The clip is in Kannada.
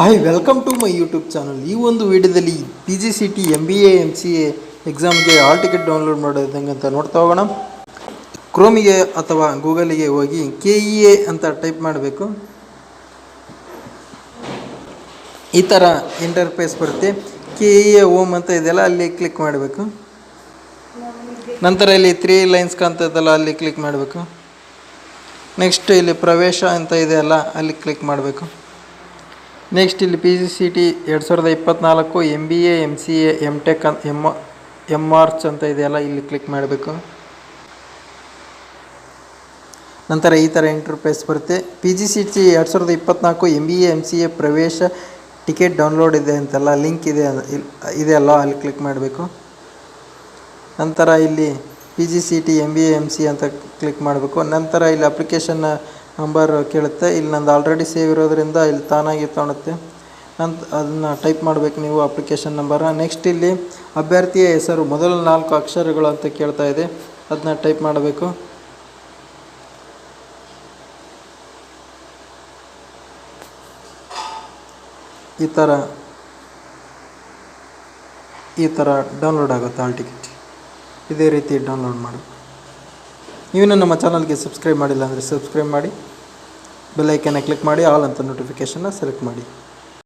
Hi welcome to my YouTube channel. ಈ ಒಂದು ವಿಡಿಯೋದಲ್ಲಿ PGCET MBA MCA ಎಕ್ಸಾಮ್ಗೆ ಹಾಲ್ ಟಿಕೆಟ್ ಡೌನ್ಲೋಡ್ ಮಾಡೋದು ಹೆಂಗೆ ಅಂತ ನೋಡ್ತಾ ಹೋಗೋಣ. ಕ್ರೋಮಿಗೆ ಅಥವಾ ಗೂಗಲಿಗೆ ಹೋಗಿ KEA ಅಂತ ಟೈಪ್ ಮಾಡಬೇಕು. ಈ ಥರ ಇಂಟರ್ಫೇಸ್ ಬರುತ್ತೆ. KEA ಹೋಮ್ ಅಂತ ಇದೆಯಲ್ಲ, ಅಲ್ಲಿ ಕ್ಲಿಕ್ ಮಾಡಬೇಕು. ನಂತರ ಇಲ್ಲಿ 3 ಲೈನ್ಸ್ ಕಾಣ್ತದಲ್ಲ, ಅಲ್ಲಿ ಕ್ಲಿಕ್ ಮಾಡಬೇಕು. ನೆಕ್ಸ್ಟ್ ಇಲ್ಲಿ ಪ್ರವೇಶ ಅಂತ ಇದೆಯಲ್ಲ, ಅಲ್ಲಿ ಕ್ಲಿಕ್ ಮಾಡಬೇಕು. ನೆಕ್ಸ್ಟ್ ಇಲ್ಲಿ PGCET 2024 MBA MCA MTech MArch ಅಂತ ಇದೆಯಲ್ಲ, ಇಲ್ಲಿ ಕ್ಲಿಕ್ ಮಾಡಬೇಕು. ನಂತರ ಈ ಥರ ಇಂಟರ್ಫೇಸ್ ಬರುತ್ತೆ. PGCET 2024 MBA MCA ಪ್ರವೇಶ ಟಿಕೆಟ್ ಡೌನ್ಲೋಡ್ ಇದೆ ಅಂತೆಲ್ಲ ಲಿಂಕ್ ಇದೆಯಲ್ಲ, ಅಲ್ಲಿ ಕ್ಲಿಕ್ ಮಾಡಬೇಕು. ನಂತರ ಇಲ್ಲಿ PGCET MBA MCA ಅಂತ ಕ್ಲಿಕ್ ಮಾಡಬೇಕು. ನಂತರ ಇಲ್ಲಿ ಅಪ್ಲಿಕೇಶನ್ ನಂಬರ್ ಕೇಳುತ್ತೆ. ಇಲ್ಲಿ ನಂದು ಆಲ್ರೆಡಿ ಸೇವ್ ಇರೋದ್ರಿಂದ ಇಲ್ಲಿ ತಾನಾಗಿ ಕಾಣುತ್ತೆ. ಅದನ್ನು ಟೈಪ್ ಮಾಡಬೇಕು ನೀವು, ಅಪ್ಲಿಕೇಶನ್ ನಂಬರ. ನೆಕ್ಸ್ಟ್ ಇಲ್ಲಿ ಅಭ್ಯರ್ಥಿಯ ಹೆಸರು ಮೊದಲ 4 ಅಕ್ಷರಗಳು ಅಂತ ಕೇಳ್ತಾ ಇದೆ, ಅದನ್ನ ಟೈಪ್ ಮಾಡಬೇಕು. ಈ ಥರ ಡೌನ್ಲೋಡ್ ಆಗುತ್ತೆ ಹಾಲ್ ಟಿಕೆಟ್. ಇದೇ ರೀತಿ ಡೌನ್ಲೋಡ್ ಮಾಡಿ. ನೀವು ನಮ್ಮ ಚಾನಲ್ಗೆ ಸಬ್ಸ್ಕ್ರೈಬ್ ಮಾಡಿಲ್ಲ ಅಂದರೆ ಸಬ್ಸ್ಕ್ರೈಬ್ ಮಾಡಿ, ಬೆಲ್ ಐಕನ್ನ ಕ್ಲಿಕ್ ಮಾಡಿ, ಆಲ್ ಅಂತ ನೋಟಿಫಿಕೇಷನ್ನ ಸೆಲೆಕ್ಟ್ ಮಾಡಿ.